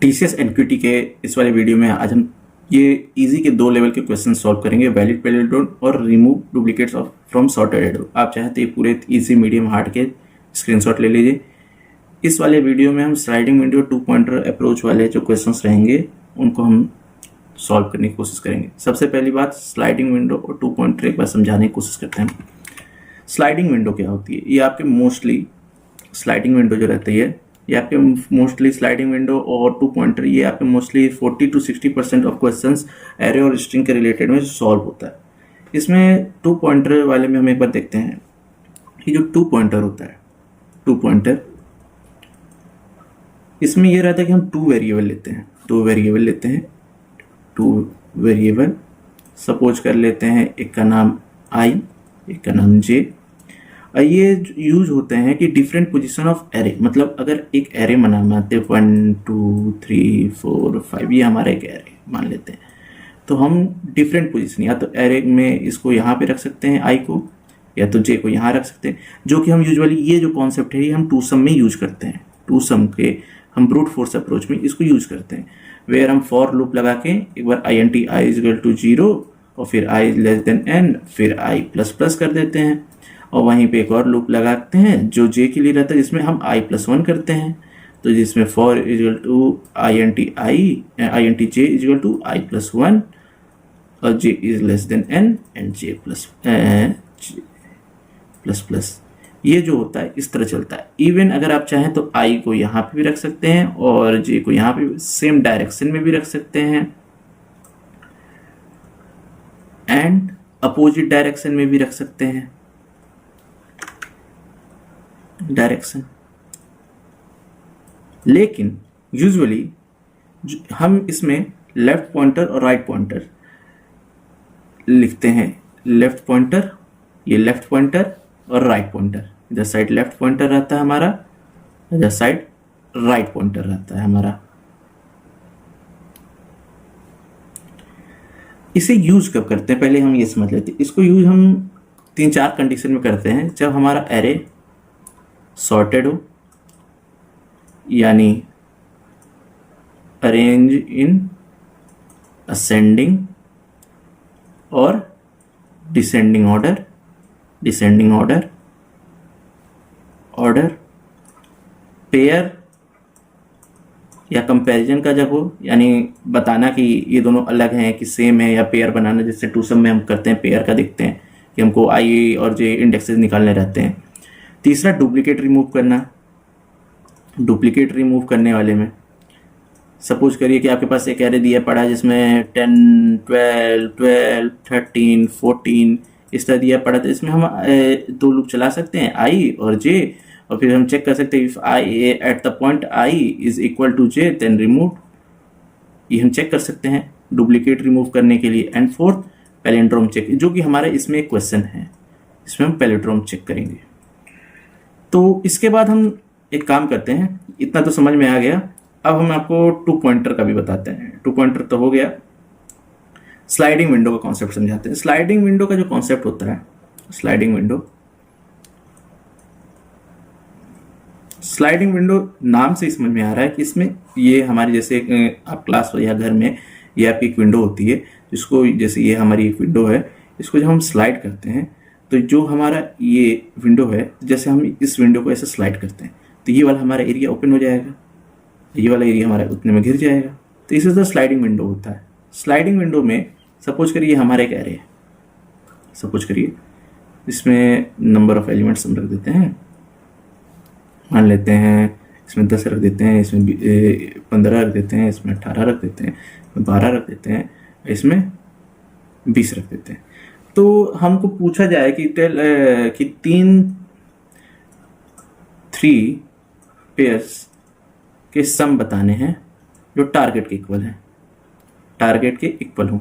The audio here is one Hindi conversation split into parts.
टीसीएस एनक्यूटी के इस वाले वीडियो में आज हम ये इजी के 2 लेवल के क्वेश्चन सॉल्व करेंगे, वैलिड पैरेललोग्राम और remove duplicates of from sorted arrow. आप चाहे तो ये पूरे इजी मीडियम हार्ड के स्क्रीनशॉट ले लीजिए। इस वाले वीडियो में हम स्लाइडिंग विंडो 2 पॉइंटर अप्रोच वाले जो क्वेश्चंस रहेंगे उनको हम सॉल्व करने की कोशिश करेंगे। सबसे पहली बात, स्लाइडिंग विंडो और 2 पॉइंटर एक बार समझाने की कोशिश करते हैं। स्लाइडिंग विंडो क्या होती है? ये आपके मोस्टली स्लाइडिंग विंडो जो रहती है ये आपके मोस्टली स्लाइडिंग विंडो और 2 पॉइंटर ये आपके mostly 40 to 60% of questions array और स्ट्रिंग के रिलेटेड में सॉल्व होता है। इसमें 2 पॉइंटर वाले में हम एक बार देखते हैं कि जो 2 पॉइंटर होता है, 2 पॉइंटर, इसमें ये रहता है कि हम 2 वेरिएबल लेते हैं, 2 वेरिएबल सपोज कर लेते हैं। एक का नाम i, एक का नाम j। ये यूज होते हैं कि डिफरेंट पोजीशन ऑफ एरे, मतलब अगर एक एरे बनाते 1 2 3 4 5, ये हमारा एक एरे मान लेते हैं, तो हम डिफरेंट पोजीशन या तो एरे में इसको यहाँ पे रख सकते हैं i को, या तो j को यहाँ रख सकते हैं, जो कि हम यूजुअली ये जो कॉन्सेप्ट है ये हम 2 सम में यूज करते हैं। 2 सम के हम ब्रूट फोर्स अप्रोच में इसको यूज करते हैं, वेयर हम फॉर लूप लगा के एक बार int i is equal to 0 और फिर i लेस देन n, फिर i प्लस प्लस कर देते हैं, और वहीं पे एक और लूप लगाते हैं जो j के लिए रहता है, जिसमें हम i प्लस 1 करते हैं, तो जिसमें for is equal to int j is equal to i plus 1 और j is less than n and j plus plus. ये जो होता है इस तरह चलता है। इवन अगर आप चाहें तो i को यहाँ पे भी रख सकते हैं और j को यहाँ पे सेम डायरेक्शन में भी रख सकते हैं एंड अपोजिट डायरेक्शन में भी रख सकते हैं डायरेक्शन। लेकिन यूजुअली हम इसमें लेफ्ट पॉइंटर और राइट पॉइंटर लिखते हैं। लेफ्ट पॉइंटर, ये लेफ्ट पॉइंटर और राइट पॉइंटर, इधर साइड लेफ्ट पॉइंटर रहता है हमारा, इधर साइड राइट पॉइंटर रहता है हमारा। इसे यूज कब करते हैं पहले हम ये समझ लेते हैं। इसको यूज हम 3-4 कंडीशन में करते हैं। जब हमारा एरे सॉर्टेड हो, यानी अरेंज इन असेंडिंग और डिसेंडिंग ऑर्डर, पेयर या कंपैरिजन का जब हो, यानी बताना कि ये दोनों अलग हैं कि सेम है, या पेयर बनाना जैसे 2 सम में हम करते हैं, पेयर का देखते हैं कि हमको i और j इंडेक्सेस निकालने रहते हैं। तीसरा, डुप्लीकेट रिमूव करना। डुप्लीकेट रिमूव करने वाले में सपोज करिए कि आपके पास एक एरे दिया पड़ा है जिसमें 10 12 12 13 14 इस तरह दिया पड़ा, तो इसमें हम 2 लूप चला सकते हैं, i और j, और फिर हम चेक कर सकते हैं if i at the point i is equal to j then remove. ये हम चेक कर सकते हैं डुप्लीकेट रिमूव करने के लिए। एंड फोर्थ, पैलिंड्रोम चेक, जो कि हमारा इसमें एक क्वेश्चन है, इसमें हम पैलिंड्रोम चेक करेंगे। तो इसके बाद हम एक काम करते हैं, इतना तो समझ में आ गया, अब हम आपको 2 पॉइंटर का भी बताते हैं। 2 पॉइंटर तो हो गया, स्लाइडिंग विंडो का कॉन्सेप्ट समझाते हैं। स्लाइडिंग विंडो का जो कॉन्सेप्ट होता है, स्लाइडिंग विंडो नाम से समझ में आ रहा है कि इसमें ये हमारी जैसे आप क्लास या घर में ये आपकी एक विंडो होती है, जिसको जैसे ये हमारी एक विंडो है, इसको जब हम स्लाइड करते हैं तो जो हमारा ये विंडो है, जैसे हम इस विंडो को ऐसे स्लाइड करते हैं तो ये वाला हमारा एरिया ओपन हो जाएगा, ये वाला एरिया हमारा उतने में घिर जाएगा। तो इसी तरह स्लाइडिंग विंडो होता है। स्लाइडिंग विंडो में सपोज करिए हमारा एक एरे है, सपोज करिए इसमें नंबर ऑफ एलिमेंट्स हम रख देते हैं, मान लेते हैं इसमें 10 रख देते हैं, इसमें 15 रख देते हैं, इसमें 18 रख देते हैं, 12 रख देते हैं, इसमें 20 रख देते हैं। तो हमको पूछा जाए कि 3 पेयर्स के सम बताने हैं जो टारगेट के इक्वल हैं, टारगेट के इक्वल हो।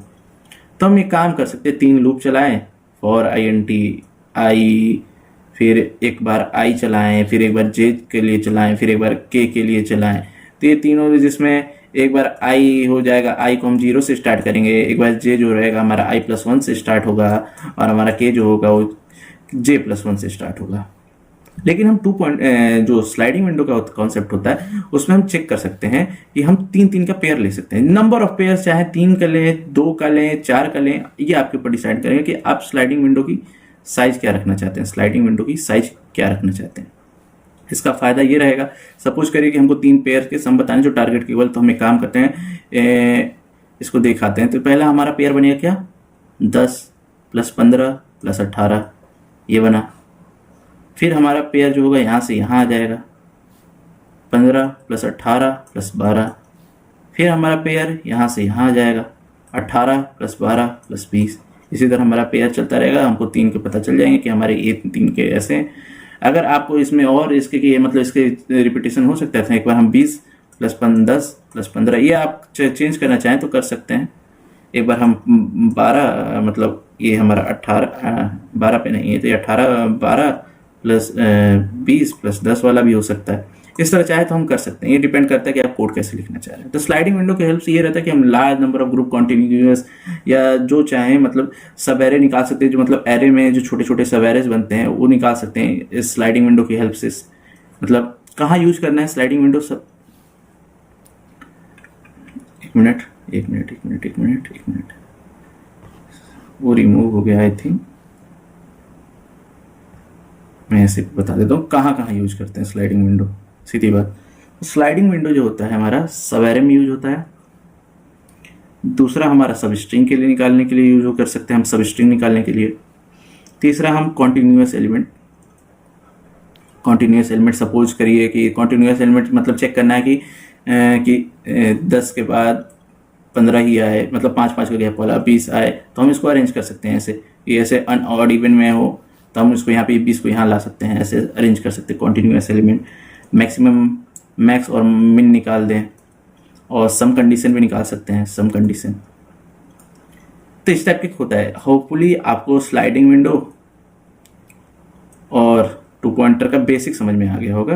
तो हम एक काम कर सकते हैं, 3 लूप चलाएं, फॉर int i, फिर एक बार i चलाएं, फिर एक बार j के लिए चलाएं, फिर एक बार k के लिए चलाएं। तो ये तीनों, जिसमें एक बार i हो जाएगा, i को हम 0 से स्टार्ट करेंगे, एक बार j जो रहेगा हमारा i प्लस 1 से स्टार्ट होगा, और हमारा k जो होगा वो j प्लस 1 से स्टार्ट होगा। लेकिन हम जो स्लाइडिंग विंडो का कॉन्सेप्ट होता है उसमें हम चेक कर सकते हैं कि हम 3-3 का पेयर ले सकते हैं। नंबर ऑफ पेयर चाहे 3 का लें, 2 का लें, 4 का लें, ये आपके ऊपर डिसाइड करेंगे कि आप स्लाइडिंग विंडो की साइज क्या रखना चाहते हैं, स्लाइडिंग विंडो की साइज क्या रखना चाहते हैं। इसका फायदा ये रहेगा, सपोज करिए कि हमको 3 पेयर के सम बताने जो टारगेट केवल, तो हम एक काम करते हैं, इसको दिखाते हैं। तो पहला हमारा पेयर बनेगा क्या, 10 + 15 + 18, ये बना। फिर हमारा पेयर जो होगा यहाँ से यहाँ आ जाएगा, 15 + 18 + 12। फिर हमारा पेयर यहाँ से यहाँ आ जाएगा, 18 + 12 + 20। इसी तरह हमारा पेयर चलता रहेगा। हमको 3 के पता चल जाएंगे कि हमारे ये 3 के ऐसे हैं। अगर आपको इसमें और इसके कि मतलब इसके रिपीटेशन हो सकता है, एक बार हम 20 + 10 + 15 ये आप चेंज करना चाहें तो कर सकते हैं। एक बार हम 12 मतलब ये हमारा 18 12 पे नहीं है तो 18 12 + 20 + 10 वाला भी हो सकता है। इस तरह चाहे तो हम कर सकते हैं, ये डिपेंड करता है कि आप कोड कैसे लिखना चाह रहे हैं। तो स्लाइडिंग विंडो की हेल्प से ये रहता है कि हम large number of group continuous या जो चाहें मतलब सब एरे निकाल सकते हैं। जो मतलब एरे में जो छोटे छोटे सब एरेज बनते हैं वो निकाल सकते हैं इस स्लाइडिंग विंडो की हेल्प से। मतलब कहाँ यूज करना है स्लाइडिंग विंडो सब, एक मिनट वो रिमूव हो गया आई थिंक। मैं ऐसे बता देता हूँ कहाँ कहाँ यूज करते हैं स्लाइडिंग विंडो। सीधी बात, स्लाइडिंग विंडो जो होता है हमारा सब एरे में यूज होता है। दूसरा हमारा सब स्ट्रिंग के लिए निकालने के लिए यूज कर सकते हैं हम, सब स्ट्रिंग निकालने के लिए। तीसरा हम कॉन्टिन्यूस एलिमेंट सपोज करिए कि कॉन्टिन्यूस एलिमेंट मतलब चेक करना है कि 10 के बाद 15 ही आए, मतलब 5-5 का गैप वाला 20 आए, तो हम इसको अरेंज कर सकते हैं ऐसे। ये ऐसे अनऑड इवन में हो तो हम इसको यहाँ पे 20 को यहाँ ला सकते हैं, ऐसे अरेंज कर सकते हैं कॉन्टिन्यूस एलिमेंट। मैक्सिमम मैक्स और मिन निकाल दें और सम कंडीशन भी निकाल सकते हैं, सम कंडीशन। तो इस टाइप का होता है। होपफुली आपको स्लाइडिंग विंडो और 2 पॉइंटर का बेसिक समझ में आ गया होगा,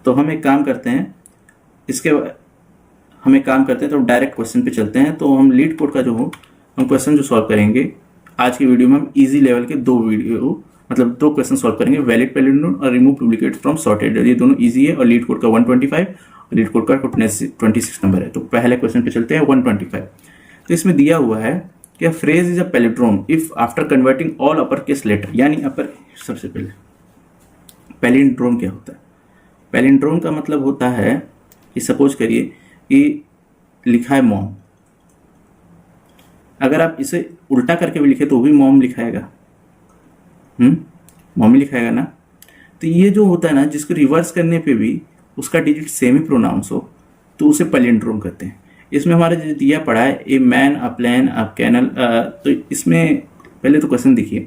तो हम एक काम करते हैं तो डायरेक्ट क्वेश्चन पे चलते हैं। तो हम लीड कोड का जो हो हम क्वेश्चन जो सॉल्व करेंगे आज की वीडियो में, हम इजी लेवल के 2 क्वेश्चन सॉल्व करेंगे, वैलिड पैलिंड्रोम और रिमूव डुप्लीकेट फ्रॉम सॉर्टेड। ये दोनों इजी है और लीड कोड का 125 और लीड कोड का 26 नंबर है। तो पहले क्वेश्चन पे चलते हैं 125। तो इसमें दिया हुआ है कि phrase is a palindrome if after converting all upper case letter, यानी अपर, सबसे पहले पैलिंड्रोम क्या होता है। पैलिंड्रोम का मतलब होता है कि सपोज करिए कि लिखा है मॉम, अगर आप इसे उल्टा करके भी लिखे तो भी मॉम लिखाएगा, मॉम लिखाएगा ना। तो ये जो होता है ना, जिसको रिवर्स करने पे भी उसका डिजिट सेम ही प्रोनाउंस हो तो उसे पैलिंड्रोम कहते हैं। इसमें हमारा जो दिया पड़ा है a man, a plane, a canal, तो इसमें पहले तो क्वेश्चन देखिए,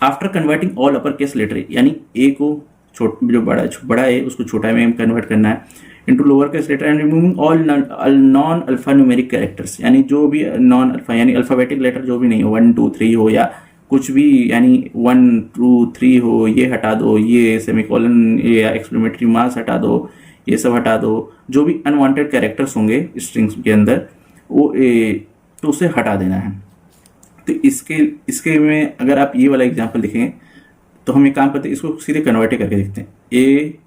after converting all upper case letter, यानी ए को जो बड़ा है उसको छोटा में कन्वर्ट करना है, into lower case letter and removing all non alpha numeric characters, यानी जो भी नॉन अल्फा यानी अल्फाबेटिक लेटर जो भी नहीं हो, 1 2 3 हो या कुछ भी, यानी 1 2 3 हो, ये हटा दो, ये सेमीकोलन या एक्सक्लेमेटरी मार्क्स हटा दो, ये सब हटा दो, जो भी अनवांटेड कैरेक्टर्स होंगे स्ट्रिंग्स के अंदर वो तो उसे हटा देना है। तो इसके में अगर आप ये वाला एग्जांपल देखें तो हम एक काम करते हैं, इसको सीधे कन्वर्ट करके देखते हैं। A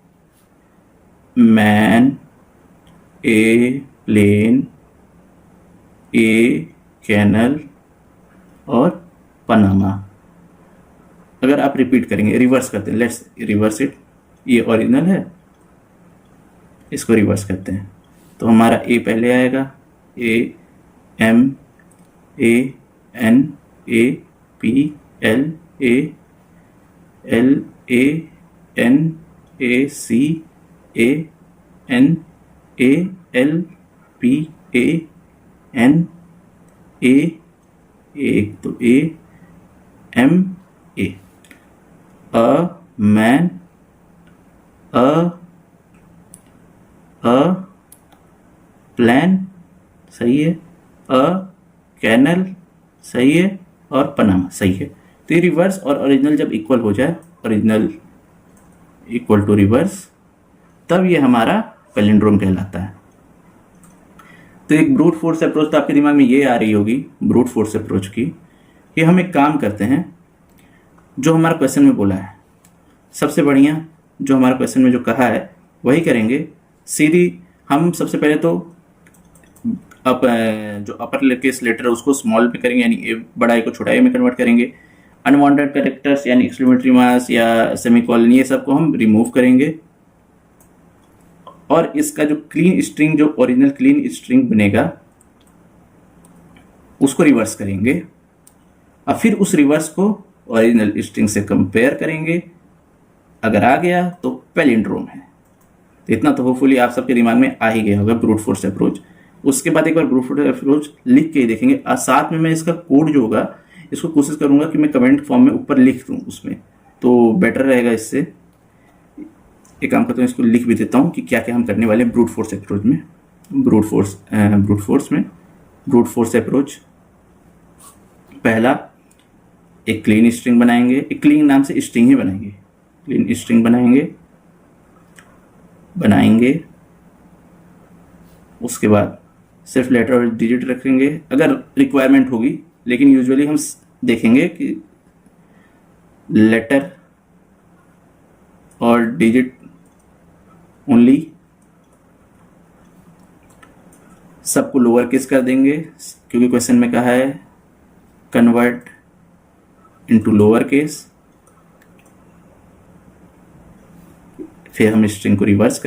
man, a plane, a canal और पनामा। अगर आप रिपीट करेंगे, रिवर्स करते हैं, लेट्स रिवर्स इट, ये ओरिजिनल है, इसको रिवर्स करते हैं तो हमारा ए पहले आएगा, A M A N A P L A L A N A C A N A L P A N A तो A M A, a man, a plan सही है, अ कैनल सही है और पनामा सही है। तो ये रिवर्स और ओरिजिनल जब इक्वल हो जाए, ओरिजिनल इक्वल टू रिवर्स, तब ये हमारा पैलिंड्रोम कहलाता है। तो एक ब्रूट फोर्स अप्रोच तो आपके दिमाग में ये आ रही होगी, ब्रूट फोर्स अप्रोच की, कि हम एक काम करते हैं, जो हमारा क्वेश्चन में बोला है, सबसे बढ़िया जो हमारा क्वेश्चन में जो कहा है वही करेंगे। सीधी हम सबसे पहले तो जो अपर केस लेटर है उसको स्मॉल में करेंगे, यानी ए बड़ा ए को छोटा ए में कन्वर्ट करेंगे। अनवांटेड कैरेक्टर्स यानी एक्सक्लेमेटरी मार्क्स या सेमीकोलन ये सब को हम रिमूव करेंगे, और इसका जो क्लीन स्ट्रिंग, जो ओरिजिनल क्लीन स्ट्रिंग बनेगा उसको रिवर्स करेंगे, और फिर उस रिवर्स को ओरिजिनल स्ट्रिंग से कंपेयर करेंगे। अगर आ गया तो पैलिंड्रोम है। तो इतना तो होपफुली आप सबके दिमाग में आ ही गया होगा ब्रूट फोर्स अप्रोच। उसके बाद एक बार ब्रूट फोर्स अप्रोच लिख के ही देखेंगे, और साथ में मैं इसका कोड जो होगा इसको कोशिश करूंगा कि मैं कमेंट फॉर्म में ऊपर लिख दूं उसमें, तो बेटर रहेगा। इससे एक काम करता हूँ, इसको लिख भी देता हूँ कि क्या क्या हम करने वाले हैं ब्रूट फोर्स अप्रोच में। ब्रूट फोर्स अप्रोच, पहला एक क्लीन स्ट्रिंग बनाएंगे, एक क्लीन नाम से स्ट्रिंग ही बनाएंगे, क्लीन स्ट्रिंग बनाएंगे। उसके बाद सिर्फ लेटर और डिजिट रखेंगे अगर रिक्वायरमेंट होगी, लेकिन यूजुअली हम देखेंगे कि लेटर और डिजिट ओनली। सबको लोअर केस कर देंगे क्योंकि क्वेश्चन में कहा है कन्वर्ट इनटू लोअर केस। फिर हम स्ट्रिंग को रिवर्स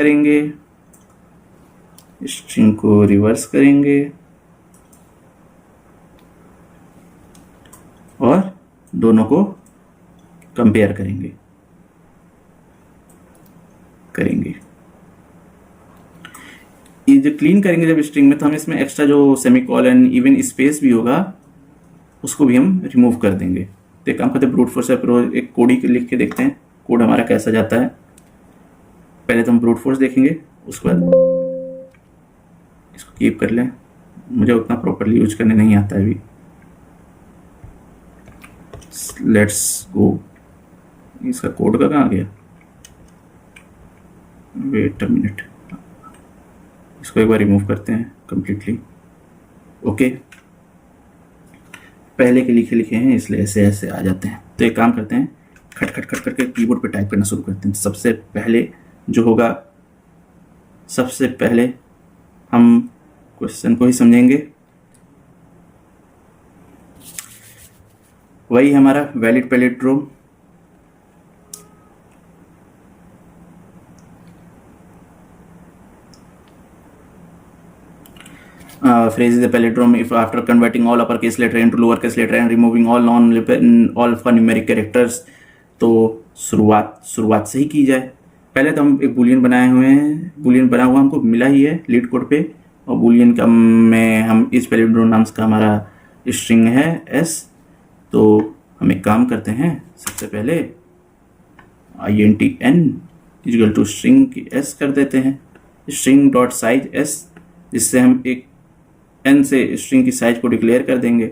करेंगे, और दोनों को कंपेयर करेंगे। ये जो क्लीन करेंगे जब स्ट्रिंग में, तो हम इसमें एक्स्ट्रा जो सेमीकोलन इवन स्पेस भी होगा उसको भी हम रिमूव कर देंगे। तो एक काम करते हैं, ब्रूट फोर्स अप्रोच एक कोड ही लिख के देखते हैं कोड हमारा कैसा जाता है। पहले तो हम ब्रूट फोर्स देखेंगे, उसके बाद इसको कीप कर लें, मुझे उतना प्रॉपरली यूज करने नहीं आता है अभी। लेट्स गो, इसका कोड का कहाँ गया, वेट अ मिनट, इसको एक बार रिमूव करते हैं कंप्लीटली। ओके, पहले के लिखे हैं इसलिए ऐसे आ जाते हैं। तो एक काम करते हैं, खट करके कीबोर्ड पे टाइप करना शुरू करते हैं। सबसे पहले जो होगा, सबसे पहले हम क्वेश्चन को ही समझेंगे। वही हमारा valid palindrome, phrase is a palindrome if after converting all uppercase letter into lowercase letter and removing all numeric characters। तो शुरुआत से ही की जाए। पहले तो हम एक बुलियन बनाए हुए हैं, बुलियन बना हुआ हमको मिला ही है लीड कोड पे, और बुलियन का में हम इस पैलिंड्रोम नाम का हमारा स्ट्रिंग है s। तो हम एक काम करते हैं, सबसे पहले INTN इक्वल टू स्ट्रिंग की s कर देते हैं, स्ट्रिंग डॉट साइज s, जिससे हम एक n से स्ट्रिंग की साइज को डिक्लेयर कर देंगे।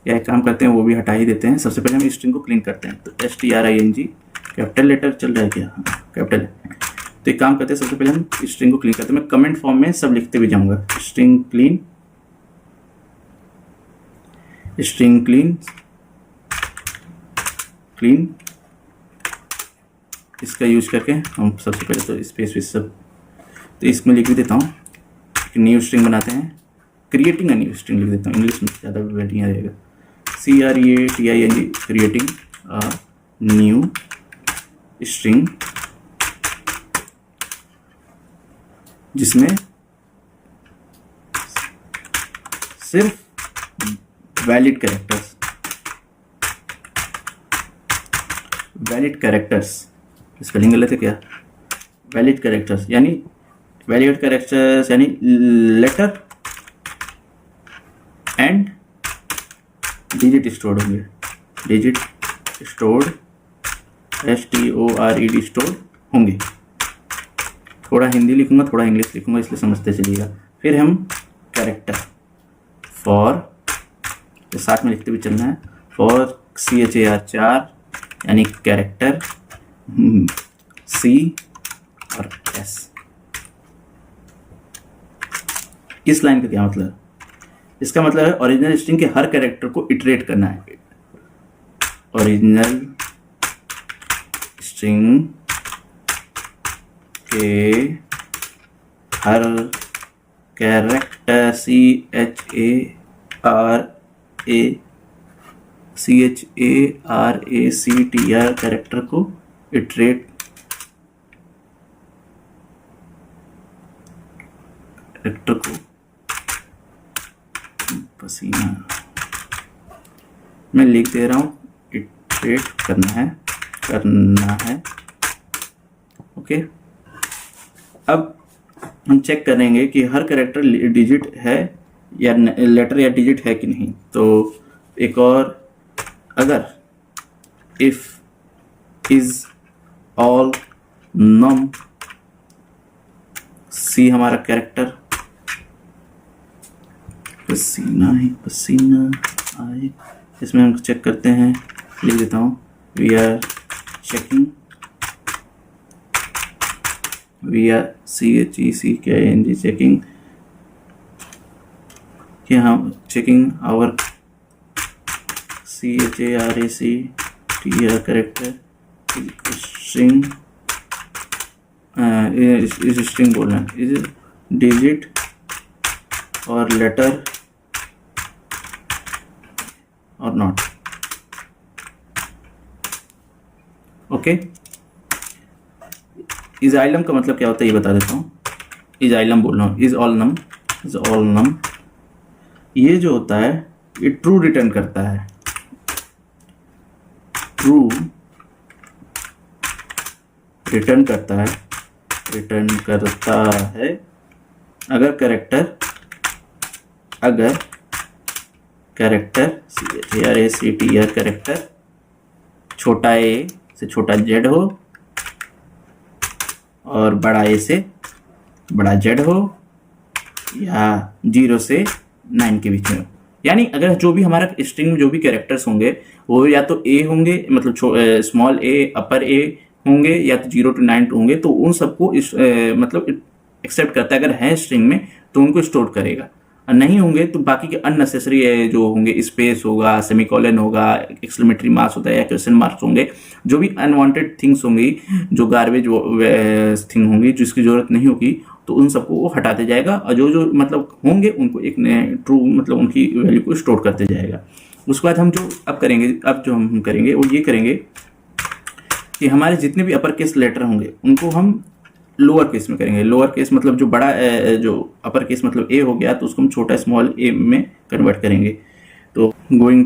या एक काम करते हैं, वो भी हटा ही देते हैं। सबसे पहले हम स्ट्रिंग को क्लीन करते हैं। तो string कैपिटल लेटर चल रहा है क्या, कैपिटल। तो एक काम करते हैं, सबसे पहले हम स्ट्रिंग को क्लीन करते हैं। मैं कमेंट फॉर्म में सब लिखते भी जाऊंगा, स्ट्रिंग क्लीन इसका यूज करके हम सबसे पहले तो स्पेस सब, तो इसमें लिख भी देता हूँ, न्यू स्ट्रिंग बनाते हैं, क्रिएटिंग अ न्यू स्ट्रिंग लिख देता हूँ, इंग्लिश में ज़्यादा बढ़िया रहेगा, CREATING creating a new string, जिसमें सिर्फ वैलिड कैरेक्टर्स, स्पेलिंग गलत है क्या, वैलिड कैरेक्टर्स यानी लेटर एंड डिजिट स्टोर्ड होंगे, डिजिट स्टोर्ड STORED स्टोर्ड होंगे। थोड़ा हिंदी लिखूंगा, थोड़ा इंग्लिश लिखूंगा, इसलिए समझते चलिएगा। फिर हम कैरेक्टर फॉर के साथ में लिखते भी चलना है, फॉर CHAR यानी कैरेक्टर C और S। इस लाइन का क्या मतलब है, इसका मतलब है ओरिजिनल स्ट्रिंग के हर कैरेक्टर को इटरेट करना है, ओरिजिनल स्ट्रिंग के हर कैरेक्टर CHARACTR कैरेक्टर को इटरेट कैरेक्टर को पसीना मैं लिख दे रहा हूँ, इटरेट करना है। ओके, अब हम चेक करेंगे कि हर कैरेक्टर डिजिट है या लेटर या डिजिट है कि नहीं। तो एक और, अगर इफ इज ऑल नम सी हमारा कैरेक्टर पसीना आए, इसमें हम चेक करते हैं, लिख देता हूँ वी आर चेकिंग चेकिंग कि हम checking our CHARACTR character string इस स्ट्रिंग बोलना है, इज डिजिट और लेटर और नॉट। ओके, इज आइलम का मतलब क्या होता है ये बता देता हूँ। इज आइलम बोल रहा हूँ, इज ऑल नम ये जो होता है ये ट्रू रिटर्न करता है, ट्रू रिटर्न करता है अगर कैरेक्टर CHARACTR कैरेक्टर छोटा a से छोटा z हो और बड़ा a से बड़ा z हो या 0 से 9 के बीच में हो। यानी अगर जो भी हमारा स्ट्रिंग में जो भी कैरेक्टर्स होंगे वो या तो a होंगे, मतलब स्मॉल a अपर a होंगे, या तो 0 to 9 होंगे, तो उन सबको मतलब एक्सेप्ट करता है। अगर है स्ट्रिंग में तो उनको स्टोर करेगा, और नहीं होंगे तो बाकी के अननेसेसरी जो होंगे, स्पेस होगा, सेमीकोलन होगा, एक्सक्लेमेटरी मार्क्स होता है या क्वेश्चन मार्क्स होंगे, जो भी अनवांटेड थिंग्स होंगी, जो गार्बेज थिंग होंगी जिसकी जरूरत नहीं होगी, तो उन सबको वो हटाते जाएगा, और जो मतलब होंगे उनको एक ट्रू मतलब उनकी वैल्यू को स्टोर करते जाएगा। उसके बाद हम जो हम करेंगे वो ये करेंगे कि हमारे जितने भी अपर केस लेटर होंगे उनको हम लोअर केस में करेंगे। लोअर केस मतलब जो बड़ा जो अपर केस मतलब ए हो गया तो उसको हम छोटा स्मॉल ए में कन्वर्ट करेंगे। तो गोइंग,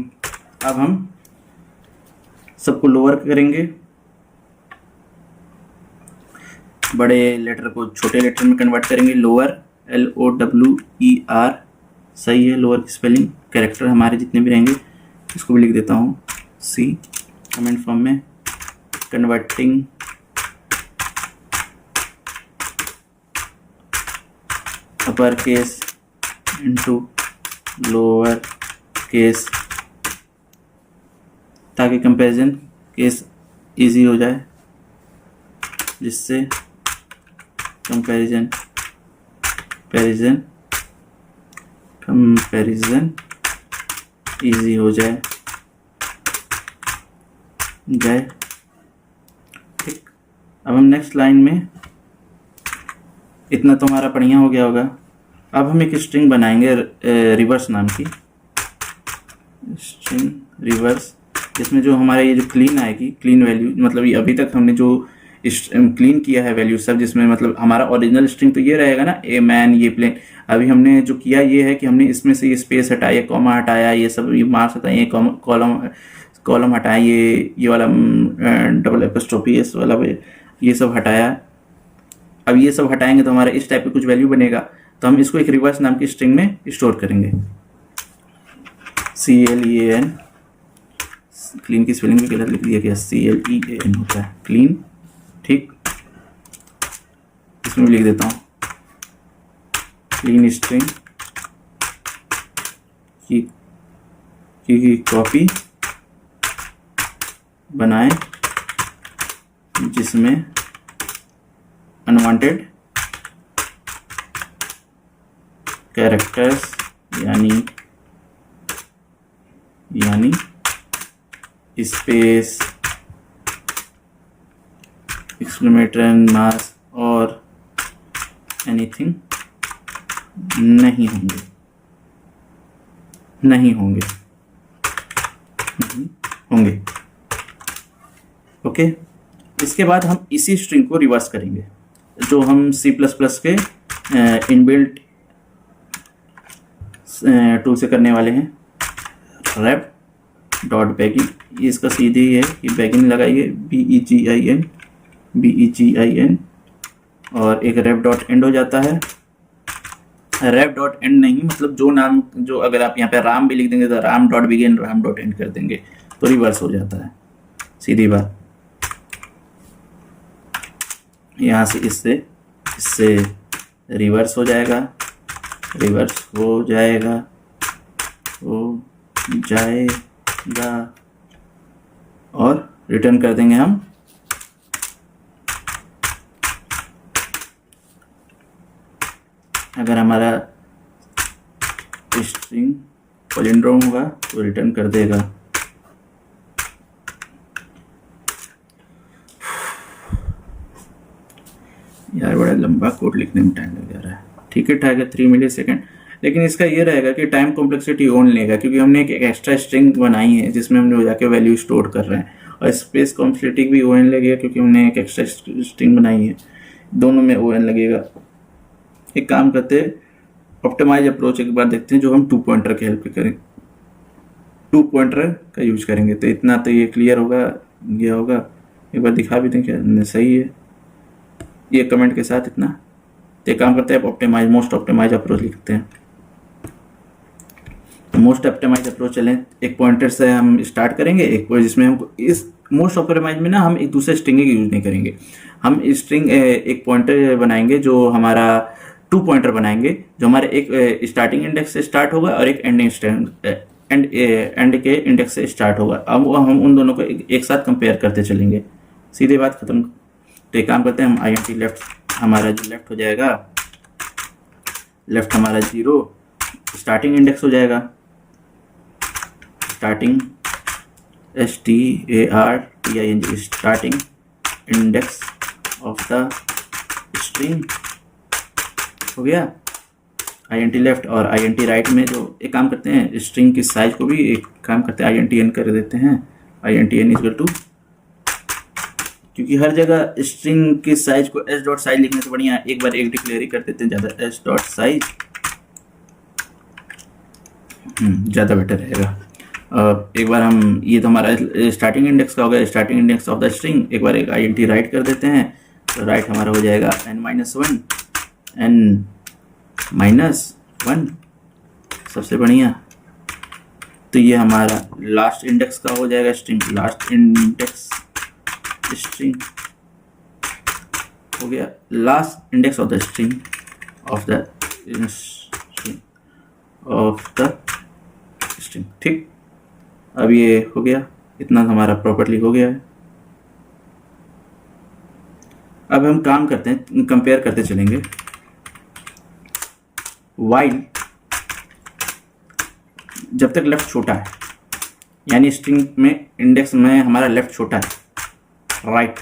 अब हम सबको लोअर करेंगे, बड़े लेटर को छोटे लेटर में कन्वर्ट करेंगे। लोअर LOWER सही है लोअर की स्पेलिंग। कैरेक्टर हमारे जितने भी रहेंगे इसको भी लिख देता हूँ C कमेंट फॉर्म में। Converting upper case into lower case ताकि कंपैरिजन केस इजी हो जाए, जिससे कंपैरिजन इजी हो जाए। ठीक, अब हम नेक्स्ट लाइन में, इतना तो हमारा बढ़िया हो गया होगा। अब हम एक स्ट्रिंग बनाएंगे रिवर्स नाम की स्ट्रिंग रिवर्स, जिसमें जो हमारा ये जो क्लीन आएगी, क्लीन वैल्यू मतलब ये अभी तक हमने जो क्लीन किया है वैल्यू सब, जिसमें मतलब हमारा ओरिजिनल स्ट्रिंग तो ये रहेगा ना, ए मैन ये प्लेन। अभी हमने जो किया ये है कि हमने इसमें से ये स्पेस हटाया, कॉमा हटाया, ये सब ये मार्क्स हटाए, ये कॉलम हटाया, ये वाला डबल एपोस्ट्रोफी एस वाला ये सब हटाया। अब ये सब हटाएंगे तो हमारा इस टाइप की कुछ वैल्यू बनेगा, तो हम इसको एक रिवर्स नाम की स्ट्रिंग में स्टोर करेंगे। CLEAN, क्लीन की स्पेलिंग भी गलत लिख दिया गया, CLEAN होता है क्लीन। ठीक, इसमें भी लिख देता हूँ क्लीन स्ट्रिंग की कॉपी बनाएं जिसमें अनवांटेड कैरेक्टर्स यानी स्पेस एक्सक्लेमेटर एंड मास और एनीथिंग नहीं होंगे, नहीं होंगे, नहीं होंगे। ओके, इसके बाद हम इसी स्ट्रिंग को रिवर्स करेंगे जो हम C++ के इनबिल्ट टूल से करने वाले हैं। ref.begin, इसका सीधे ही है कि begin लगाइए, begin और एक ref.end हो जाता है। ref.end नहीं, मतलब जो नाम, जो अगर आप यहाँ पे राम भी लिख देंगे तो ram.begin ram.end कर देंगे तो रिवर्स हो जाता है, सीधी बात। यहाँ से इससे रिवर्स हो जाएगा, रिवर्स हो जाएगा और रिटर्न कर देंगे हम अगर हमारा स्ट्रिंग पैलिंड्रोम होगा तो रिटर्न कर देगा। यार बड़ा लंबा कोड लिखने में टाइम लग जा रहा है। ठीक है, ठाक है, 3 मिली सेकेंड। लेकिन इसका ये रहेगा कि टाइम कॉम्प्लेक्सिटी ओन लेगा, क्योंकि हमने एक एक्स्ट्रा स्ट्रिंग बनाई है जिसमें हमने जाके वैल्यू स्टोर कर रहे हैं, और स्पेस कॉम्प्लेक्सिटी भी ओन लगेगा क्योंकि हमने एक एक्स्ट्रा स्ट्रिंग बनाई है। दोनों में ओन लगेगा। एक काम करते हैं, ऑप्टिमाइज अप्रोच एक बार देखते हैं जो हम 2 पॉइंटर की हेल्प करें, 2 पॉइंटर का यूज करेंगे। तो इतना तो ये क्लियर होगा, ये होगा। एक बार दिखा भी दें क्या सही है ये कमेंट के साथ इतना। तो एक काम करते हैं, ऑप्टिमाइज मोस्ट ऑप्टिमाइज अप्रोच लिखते हैं। मोस्ट ऑप्टिमाइज अप्रोच चलें, एक पॉइंटर से हम स्टार्ट करेंगे, एक जिसमें हम इस मोस्ट ऑप्टिमाइज में ना हम एक दूसरे स्ट्रिंग का यूज नहीं करेंगे। हम स्ट्रिंग एक पॉइंटर बनाएंगे जो हमारा 2 पॉइंटर बनाएंगे, जो हमारे एक स्टार्टिंग इंडेक्स से स्टार्ट होगा और एक एंड के इंडेक्स से स्टार्ट होगा। अब हम उन दोनों को एक साथ कंपेयर करते चलेंगे, सीधे बात खत्म। तो एक काम करते हैं, हम INT लेफ्ट, हमारा जो लेफ्ट हो जाएगा, लेफ्ट हमारा 0 स्टार्टिंग इंडेक्स हो जाएगा, starting STARTING starting index of the string हो गया INT लेफ्ट। और INT राइट में जो एक काम करते हैं, स्ट्रिंग की साइज को भी एक काम करते हैं INTN कर देते हैं, INTN इक्वल टू, क्योंकि हर जगह स्ट्रिंग की साइज को s.size लिखने से बढ़िया एक बार एक डिक्लेयर ही कर देते हैं, ज़्यादा s.size ज़्यादा बेटर रहेगा। एक बार हम, ये तो हमारा स्टार्टिंग इंडेक्स का हो गया, starting index of the string. एक बार एक INT राइट कर देते हैं, तो राइट हमारा हो जाएगा n-1 सबसे बढ़िया। तो ये हमारा लास्ट इंडेक्स का हो जाएगा स्ट्रिंग, लास्ट इंडेक्स स्ट्रिंग हो गया, last index of the string of the string. ठीक, अब ये हो गया, इतना हमारा प्रॉपर्ली हो गया है। अब हम काम करते हैं, कंपेयर करते चलेंगे। वाइल जब तक लेफ्ट छोटा है, यानी स्ट्रिंग में इंडेक्स में हमारा लेफ्ट छोटा है, राइट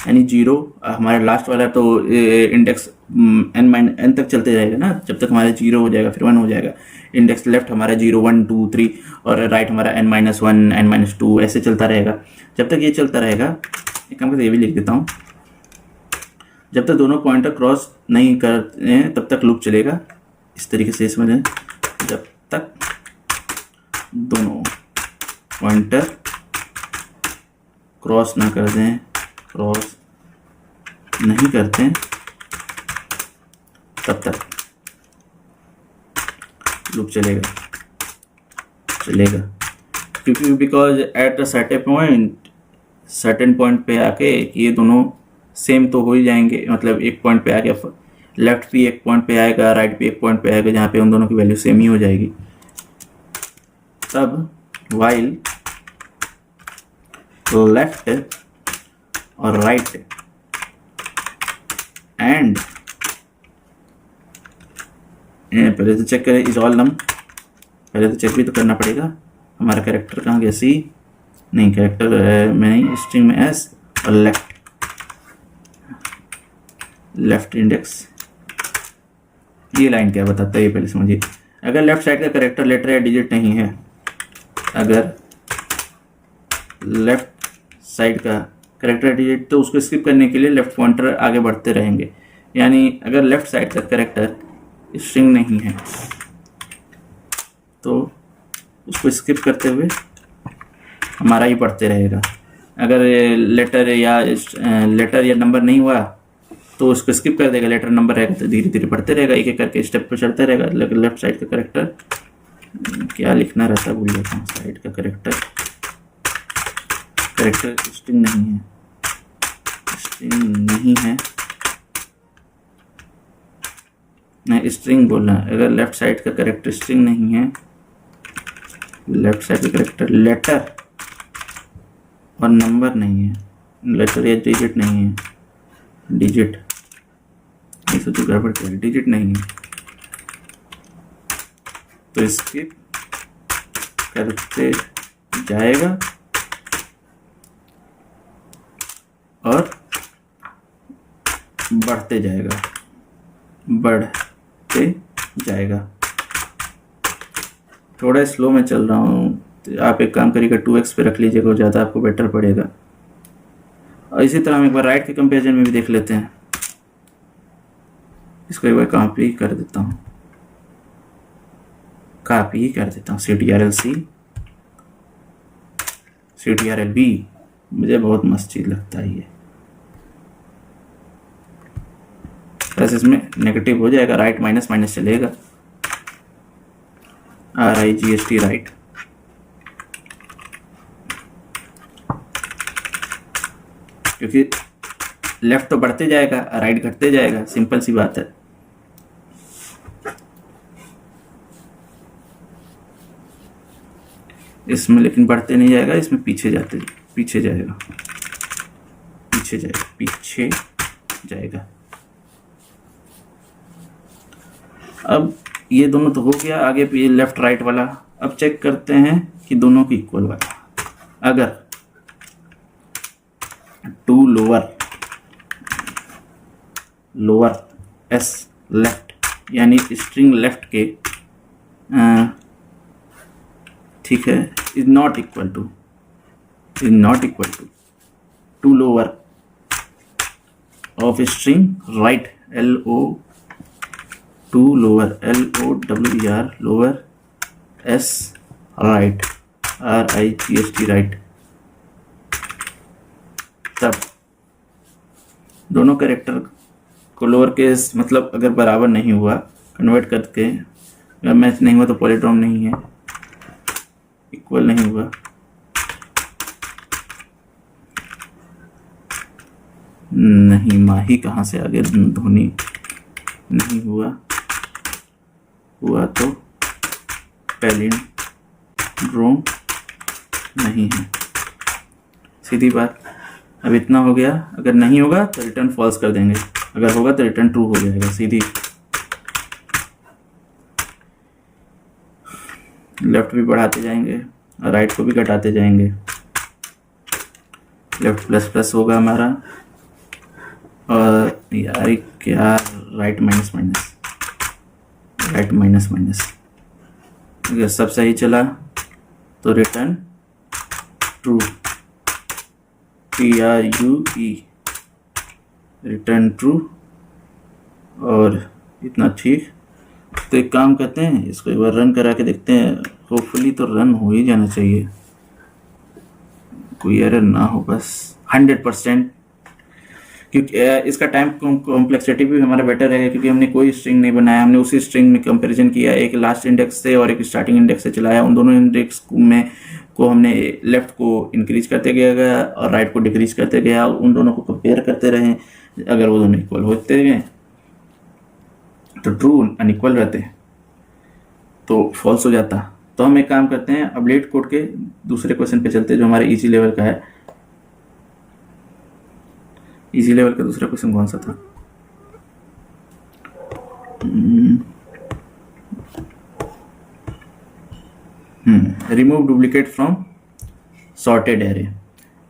यानी 0 हमारा लास्ट वाला, तो इंडेक्स n तक चलते रहेगा ना, जब तक हमारा 0 हो जाएगा, फिर 1 हो जाएगा। इंडेक्स लेफ्ट हमारा 0 1 2 3 और राइट हमारा n-1 n-2 ऐसे चलता रहेगा। जब तक ये चलता रहेगा, एक काम करके ये भी लिख देता हूँ, जब तक दोनों पॉइंटर क्रॉस नहीं करते हैं तब तक लूप चलेगा। इस तरीके से समझें, जब तक दोनों पॉइंटर क्रॉस ना कर दें, क्रॉस नहीं करते हैं तब तक लूप चलेगा, क्योंकि because at a certain point पे आके ये दोनों सेम तो हो ही जाएंगे। मतलब एक पॉइंट पे आ गया, लेफ्ट भी एक पॉइंट पे आएगा, राइट भी एक पॉइंट पे आएगा, जहाँ पे उन दोनों की वैल्यू सेम ही हो जाएगी। तब वाइल लेफ्ट और राइट एंड, पहले तो चेक करें इज ऑल नम, पहले तो चेक भी तो करना पड़ेगा। हमारा कैरेक्टर कहाँ गया, C नहीं, कैरेक्टर में नहीं, स्ट्रिंग में S और लेफ्ट लेफ्ट इंडेक्स, ये लाइन क्या बताता है ये पहले समझिए। अगर लेफ्ट साइड का करेक्टर लेटर या डिजिट नहीं है, अगर लेफ्ट साइड का करेक्टर डिजिट, तो उसको स्किप करने के लिए लेफ्ट पॉइंटर आगे बढ़ते रहेंगे। यानी अगर लेफ्ट साइड का करेक्टर स्ट्रिंग नहीं है तो उसको स्किप करते हुए हमारा ही पढ़ते रहेगा। अगर लेटर या नंबर नहीं हुआ तो उसको स्किप कर देगा, लेटर नंबर रहेगा तो धीरे धीरे पढ़ते रहेगा, एक एक करके स्टेप पर चढ़ता रहेगा। लेफ्ट साइड का करेक्टर क्या लिखना रहता है भूल जाता हूँ। साइड का करेक्टर स्ट्रिंग नहीं है, नहीं स्ट्रिंग बोलना है। अगर लेफ्ट साइड का करेक्टर स्ट्रिंग नहीं है, लेफ्ट साइड का करेक्टर लेटर और नंबर नहीं है, लेटर या डिजिट नहीं है, डिजिट ऐसे तो गड़बड़ क्या है, डिजिट नहीं है तो स्किप करते जाएगा और बढ़ते जाएगा। थोड़ा स्लो में चल रहा हूँ, तो आप एक काम करिएगा 2x पे रख लीजिएगा, ज़्यादा आपको बेटर पड़ेगा। और इसी तरह हम एक बार राइट के कंपैरिजन में भी देख लेते हैं। इसको एक बार कॉपी कर देता हूँ, CTRL-B, मुझे बहुत मस्त चीज़ लगता है ये। बस इसमें नेगेटिव हो जाएगा, राइट माइनस माइनस चलेगा, RIGST राइट। क्योंकि लेफ्ट तो बढ़ते जाएगा, राइट घटते जाएगा, सिंपल सी बात है। इसमें लेकिन बढ़ते नहीं जाएगा, इसमें पीछे जाएगा। अब ये दोनों तो हो गया, आगे पे लेफ्ट राइट वाला। अब चेक करते हैं कि दोनों की इक्वल वाला। अगर टू लोअर एस लेफ्ट यानी स्ट्रिंग लेफ्ट के ठीक है is not equal to to lower of string right LOWER lower s right RIGST right, तब दोनों कैरेक्टर को लोअर केस मतलब अगर बराबर नहीं हुआ कन्वर्ट करके, अगर मैच नहीं हुआ तो पॉलीड्रॉम नहीं है, इक्वल नहीं हुआ, नहीं माही कहाँ से आगे धोनी नहीं हुआ तो पैलिंड्रोम नहीं है। सीधी बात। अब इतना हो गया, अगर नहीं होगा तो रिटर्न फॉल्स कर देंगे, अगर होगा तो रिटर्न ट्रू हो जाएगा। सीधी लेफ्ट भी बढ़ाते जाएंगे और राइट को भी घटाते जाएंगे। लेफ्ट प्लस प्लस होगा हमारा, और यार क्या राइट माइनस माइनस। अगर सब सही चला तो return true, TRUE return true. और इतना ठीक। तो एक काम करते हैं, इसको एक बार रन करा के देखते हैं। होपफुली तो रन हो ही जाना चाहिए, कोई एरर ना हो बस 100%। क्योंकि इसका टाइम कॉम्प्लेक्सिटी भी हमारा बेटर रहेगा, क्योंकि हमने कोई स्ट्रिंग नहीं बनाया, हमने उसी स्ट्रिंग में कंपैरिजन किया, एक लास्ट इंडेक्स से और एक स्टार्टिंग इंडेक्स से चलाया। उन दोनों इंडेक्स में को हमने लेफ्ट को इंक्रीज करते गया और राइट को डिक्रीज करते गया, उन दोनों को कंपेयर करते रहे। अगर वो दोनों इक्वल होते गए तो ट्रू, अनइक्वल रहते तो फॉल्स हो जाता। तो हम एक काम करते हैं, अब लेट कोड के दूसरे क्वेश्चन पे चलते हैं जो हमारे इजी लेवल का है। इजी लेवल का दूसरा क्वेश्चन कौन सा था? Remove duplicate from sorted array.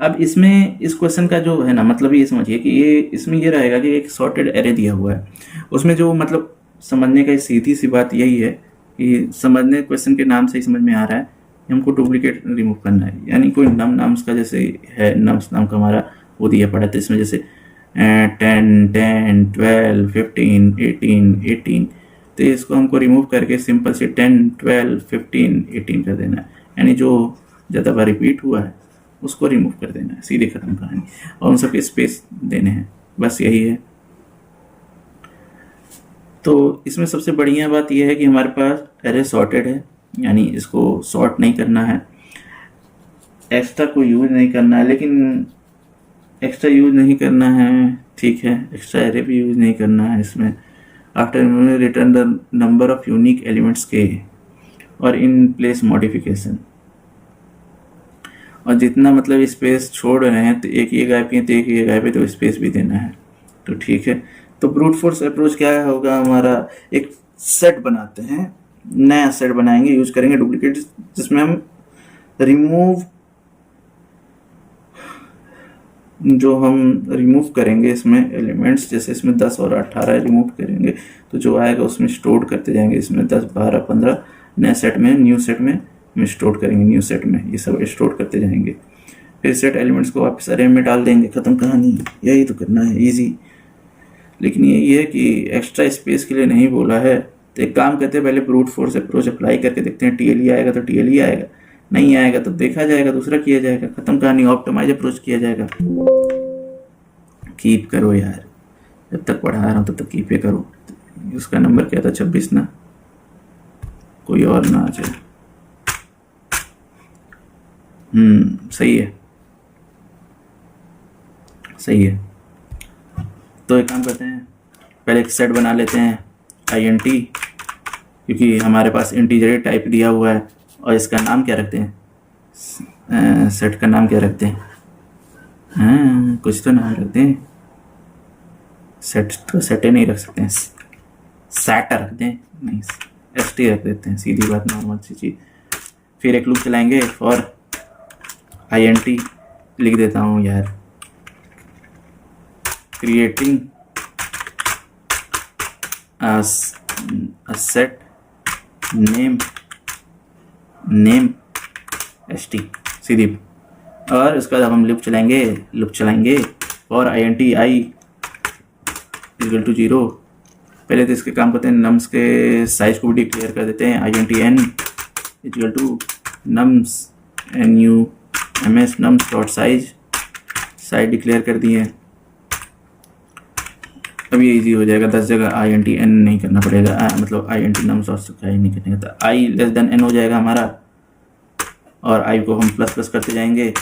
अब इसमें इस क्वेश्चन का जो है ना, मतलब ये समझिए कि ये इसमें ये रहेगा कि एक सॉर्टेड एरे दिया हुआ है, उसमें जो मतलब समझने का सीधी सी बात यही है कि समझने क्वेश्चन के नाम से ही समझ में आ रहा है कि हमको डुप्लीकेट रिमूव करना है। यानी कोई नाम्स का जैसे है, नम्स नाम का हमारा वो दिया पड़ा था, इसमें जैसे 10 10 12 15 18 18, तो इसको हमको रिमूव करके सिंपल से 10 12 15 18 कर देना है। यानी जो ज़्यादा बार रिपीट हुआ है उसको रिमूव कर देना है, सीधे खत्म कहानी, और उन सबके स्पेस देने हैं, बस यही है। तो इसमें सबसे बढ़िया बात यह है कि हमारे पास एरे सॉर्टेड है, यानी इसको सॉर्ट नहीं करना है, एक्स्ट्रा को यूज नहीं करना है। लेकिन एक्स्ट्रा यूज नहीं करना है, ठीक है, एक्स्ट्रा एरे भी यूज नहीं करना है इसमें। After return the number of unique elements के और इन प्लेस मॉडिफिकेशन, और जितना मतलब स्पेस छोड़ रहे हैं तो एक ये गायब किए तो एक ये गायब है, तो स्पेस भी देना है, तो ठीक है। तो ब्रूट फोर्स अप्रोच क्या होगा हमारा, एक सेट बनाते हैं, नया सेट बनाएंगे, यूज करेंगे डुप्लीकेट, जिसमें हम रिमूव करेंगे इसमें एलिमेंट्स, जैसे इसमें 10 और 18 रिमूव करेंगे तो जो आएगा उसमें स्टोर करते जाएंगे, इसमें 10 12 15 नए सेट में, न्यू सेट में स्टोर करेंगे, न्यू सेट में ये सब स्टोर करते जाएंगे। फिर सेट एलिमेंट्स को वापस अरे में डाल देंगे, खत्म कहानी, यही तो करना है, इजी। लेकिन ये है कि एक्स्ट्रा स्पेस के लिए नहीं बोला है, तो एक काम करते हैं, पहले ब्रूट फोर्स अप्रोच अप्लाई करके देखते हैं, टीएलई आएगा तो टीएलई आएगा, नहीं आएगा तो देखा जाएगा, दूसरा किया जाएगा, खत्म कहानी, ऑप्टिमाइज अप्रोच किया जाएगा। कीप करो यार, जब तक पढ़ा रहा हूँ तब तक कीप ही करो। उसका नंबर क्या था, 26 ना, कोई और ना आ जाए। सही है, सही है। तो एक काम करते हैं, पहले एक सेट बना लेते हैं INT, क्योंकि हमारे पास इंटीजर टाइप दिया हुआ है, और इसका नाम क्या रखते हैं, सेट का नाम क्या रखते हैं, कुछ तो नाम रखते हैं, सेट तो सेट नहीं रख सकते हैं, सेट रखते हैं, नहीं ST रख देते हैं, सीधी बात, नॉर्मल सी चीज़। फिर एक लूप चलाएंगे फॉर INT, लिख देता हूँ यार, creating a set name ST, सीधी। और उसके बाद हम लूप चलाएंगे और INT I इक्वल टू 0। पहले तो इसके काम करते हैं, नम्स के साइज को भी डिक्लेयर कर देते हैं, INT N equal to nums nums dot size declare कर दिए। अब ये इजी हो जाएगा, 10 जगह INT N नहीं करना पड़ेगा, मतलब INT nums डॉट साइज नहीं करने का, I लेस देन N हो जाएगा हमारा, और I को हम प्लस प्लस करते जाएंगे।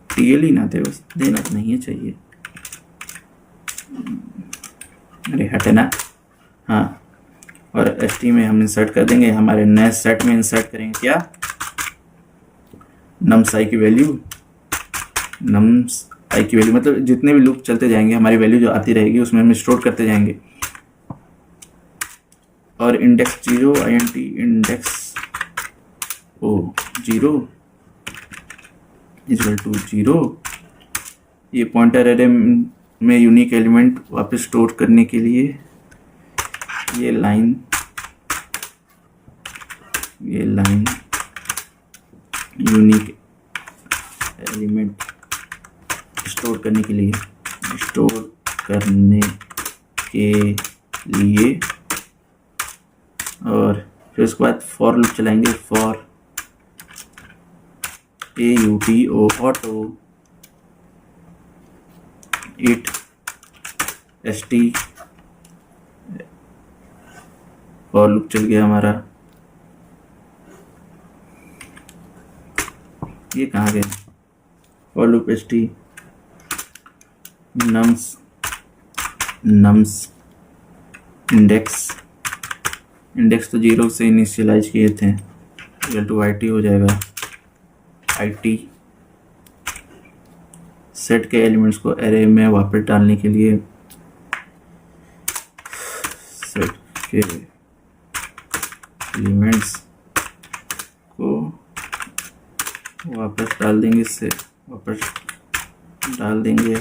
TLE ना दे, बस देना तो नहीं है चाहिए, अरे हटे ना, हाँ। और ST में हम इंसर्ट कर देंगे, हमारे नए सेट में इंसर्ट करेंगे क्या, नम्स I की वैल्यू, मतलब जितने भी लूप चलते जाएंगे हमारी वैल्यू जो आती रहेगी उसमें हम स्टोर करते जाएंगे। और index 0 INT index 0 equal to 0, ये पॉइंटर एरे में यूनिक एलिमेंट वापस स्टोर करने के लिए ये लाइन यूनिक एलिमेंट स्टोर करने के लिए, और फिर उसके बाद फॉर लूप चलाएंगे, for AUTO auto it ST, for loop चल गया हमारा, ये कहाँ गया, for loop ST nums index तो 0 से इनिशियलाइज किए थे, इक्वल टू IT हो जाएगा, IT सेट के एलिमेंट्स को एरे में वापस डालने के लिए, सेट के एलिमेंट्स को वापस डाल देंगे, इससे वापस डाल देंगे।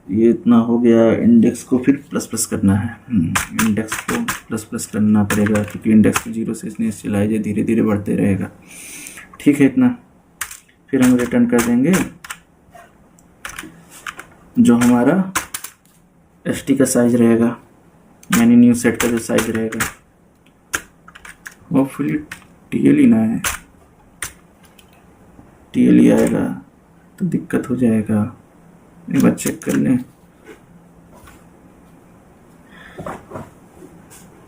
ये इतना हो गया। इंडेक्स को फिर प्लस प्लस करना है। इंडेक्स को प्लस प्लस करना पड़ेगा क्योंकि इंडेक्स को 0 से इसने चलाए जाए, धीरे धीरे बढ़ते रहेगा। ठीक है इतना। फिर हम रिटर्न कर देंगे जो हमारा st का साइज रहेगा, यानी न्यू सेट का जो साइज रहेगा। होपफुली TL ही ना है, TL ही आएगा तो दिक्कत हो जाएगा। एक बार चेक कर लें।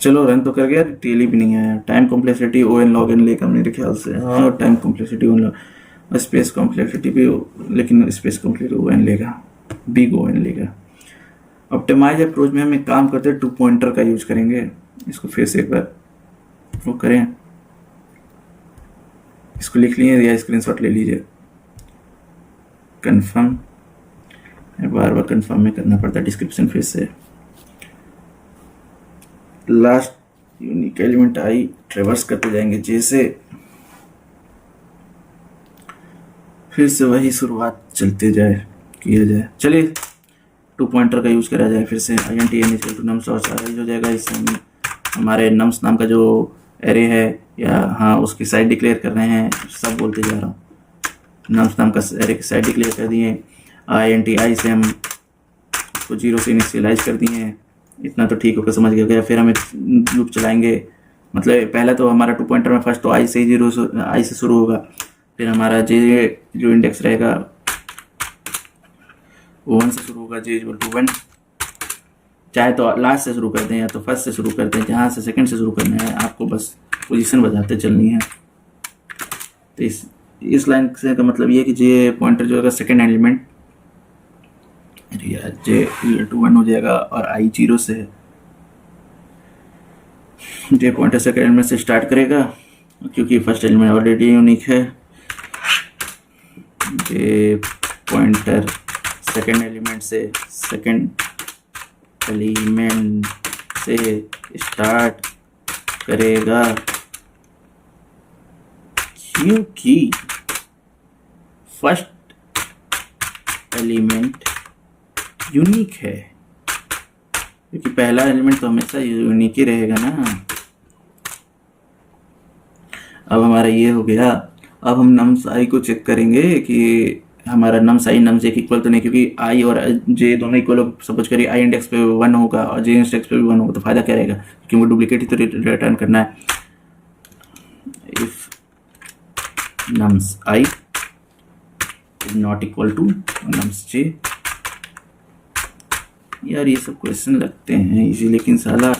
चलो रन तो कर गया, TL भी नहीं आया। Time complexity ON log n लेगा मेरे ख्याल से। हाँ, time complexity ON, space complexity भी, लेकिन स्पेस कॉम्प्लेक्सिटी ON लेगा, बिग ON लेगा। ऑप्टिमाइज अप्रोच में हम एक काम करते हैं, 2 पॉइंटर का यूज करेंगे। इसको फिर से एक बार वो करें, इसको लिख लीजिए या स्क्रीनशॉट ले लीजिए। कंफर्म, बार बार कंफर्म में करना पड़ता है। डिस्क्रिप्शन फिर से, लास्ट यूनिक एलिमेंट आई ट्रेवर्स करते जाएंगे जैसे, फिर से वही शुरुआत चलते जाए, किया जाए। चलिए 2 पॉइंटर का यूज करा जाए फिर से। int n nums और साइज हो जाएगा। इससे हम हमारे nums नाम का जो एरे है, या हाँ उसकी साइज डिक्लेयर कर रहे हैं, सब बोलते जा रहा हूँ। nums नाम का एरे की साइज डिक्लेयर कर दिए। int i से हम उसको 0 से इनिशियलाइज कर दिए हैं। इतना तो ठीक होकर समझ गया। फिर हम एक लूप चलाएंगे, मतलब पहले तो हमारा 2 पॉइंटर में फर्स्ट तो i से 0 i से शुरू होगा। फिर हमारा j जो इंडेक्स रहेगा वो 1 से शुरू होगा, j = 1। चाहे तो लास्ट से शुरू कर दें या तो फर्स्ट से शुरू कर दें, जहाँ से सेकंड से शुरू करना है आपको, बस पोजीशन बजाते चलनी है। तो इस लाइन से का मतलब ये कि j पॉइंटर जो है सेकंड एलिमेंट j = 1 हो जाएगा और i 0 से है। j पॉइंटर सेकंड एलिमेंट से स्टार्ट करेगा क्योंकि फर्स्ट एलिमेंट ऑलरेडी यूनिक है। j पॉइंटर सेकंड एलिमेंट से स्टार्ट करेगा क्योंकि फर्स्ट एलिमेंट यूनिक है, क्योंकि पहला एलिमेंट तो हमेशा यूनिक ही रहेगा ना। अब हमारा ये हो गया। अब हम nums i को चेक करेंगे कि हमारा nums i nums j equal तो नहीं, क्योंकि i और j दोनों इक्वल हो। सपोज करिए i इंडेक्स पे 1 होगा और j इंडेक्स पे भी 1 होगा, तो फायदा क्या रहेगा, क्योंकि वो डुप्लीकेट ही तो रिटर्न करना है। If nums i is not equal to nums j। यार ये सब क्वेश्चन लगते हैं इजी, लेकिन साला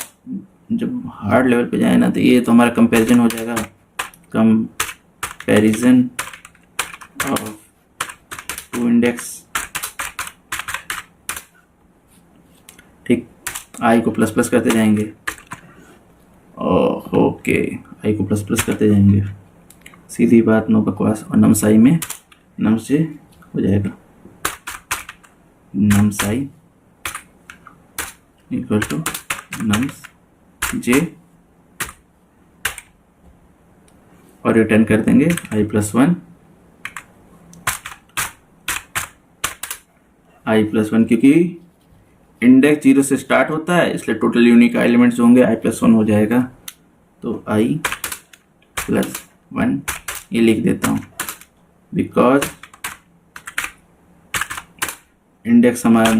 जब हार्ड लेवल पे जाए ना तो ये तो हमारा कंपैरिजन हो जाएगा। Comparison of 2 index. ठीक, आई को प्लस प्लस करते जाएंगे। ओके, आई को प्लस प्लस करते जाएंगे, सीधी बात, नो बकवास। और nums i में nums j हो जाएगा। nums i equal to nums j और रिटर्न कर देंगे i + 1। i + 1 क्योंकि इंडेक्स 0 से स्टार्ट होता है, इसलिए टोटल यूनिक एलिमेंट्स जो होंगे i + 1 हो जाएगा। तो i + 1 ये लिख देता हूँ, बिकॉज इंडेक्स हमारे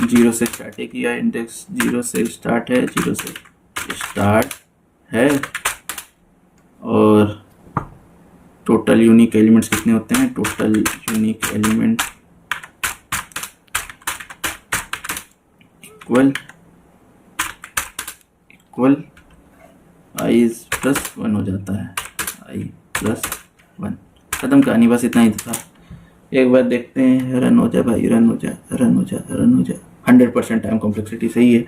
0 से स्टार्ट है किया। इंडेक्स 0 से स्टार्ट है, 0 से स्टार्ट है। और टोटल यूनिक एलिमेंट्स कितने होते हैं, total unique element equal i + 1 हो जाता है। i + 1 खत्म कहानी, बस इतना ही था। एक बार देखते हैं, रन हो जाए भाई, रन हो जाए, रन हो जाए, रन हो जाए। 100% टाइम कॉम्प्लेक्सिटी सही है,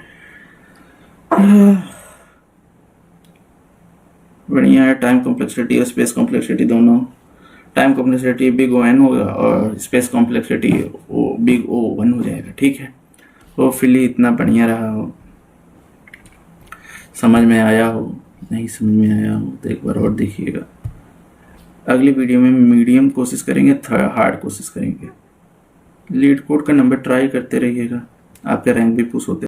बढ़िया है। टाइम कॉम्प्लेक्सिटी और स्पेस कॉम्प्लेक्सिटी दोनों, टाइम कॉम्प्लेक्सिटी बिग O(n) होगा और स्पेस कॉम्प्लेक्सिटी बिग O(1) हो जाएगा। ठीक है, होपफुली इतना बढ़िया रहा हो, समझ में आया हो। नहीं समझ में आया हो तो एक बार और देखिएगा। अगली वीडियो में मीडियम कोशिश करेंगे, हार्ड कोशिश करेंगे। लीड कोड का नंबर ट्राई करते रहिएगा, आपके रैंक भी पुश होते